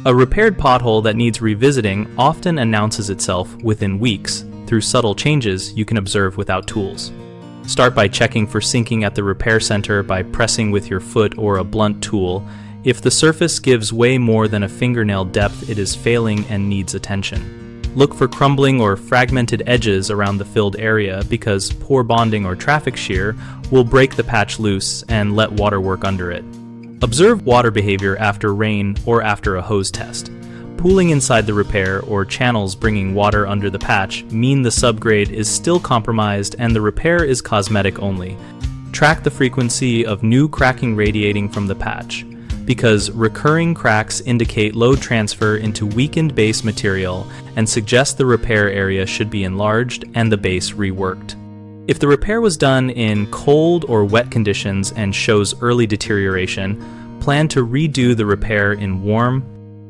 A repaired pothole that needs revisiting often announces itself within weeks through subtle changes you can observe without tools. Start by checking for sinking at the repair center by pressing with your foot or a blunt tool. If the surface gives way more than a fingernail depth, it is failing and needs attention. Look for crumbling or fragmented edges around the filled area because poor bonding or traffic shear will break the patch loose and let water work under it. Observe water behavior after rain or after a hose test. Pooling inside the repair or channels bringing water under the patch mean the subgrade is still compromised and the repair is cosmetic only. Track the frequency of new cracking radiating from the patch, because recurring cracks indicate load transfer into weakened base material and suggest the repair area should be enlarged and the base reworked. If the repair was done in cold or wet conditions and shows early deterioration, plan to redo the repair in warm,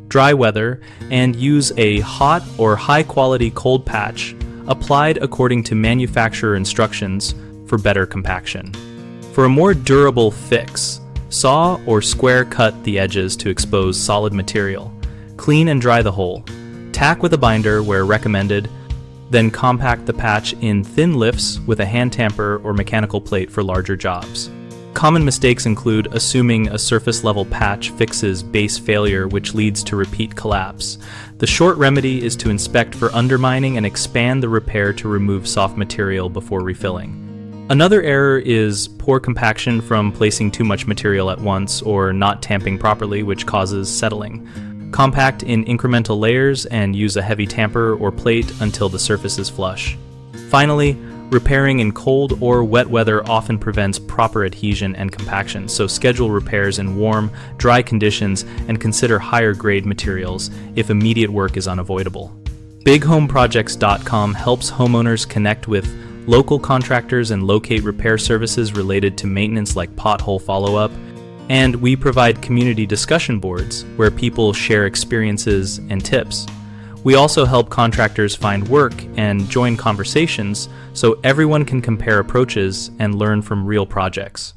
dry weather and use a hot or high-quality cold patch applied according to manufacturer instructions for better compaction. For a more durable fix, saw or square cut the edges to expose solid material. Clean and dry the hole. Tack with a binder where recommended, then compact the patch in thin lifts with a hand tamper or mechanical plate for larger jobs. Common mistakes include assuming a surface level patch fixes base failure, which leads to repeat collapse. The short remedy is to inspect for undermining and expand the repair to remove soft material before refilling. Another error is poor compaction from placing too much material at once or not tamping properly, which causes settling. Compact in incremental layers and use a heavy tamper or plate until the surface is flush. Finally, repairing in cold or wet weather often prevents proper adhesion and compaction, so schedule repairs in warm, dry conditions and consider higher grade materials if immediate work is unavoidable. BigHomeProjects.com helps homeowners connect with local contractors and locate repair services related to maintenance like pothole follow-up, and we provide community discussion boards where people share experiences and tips. We also help contractors find work and join conversations so everyone can compare approaches and learn from real projects.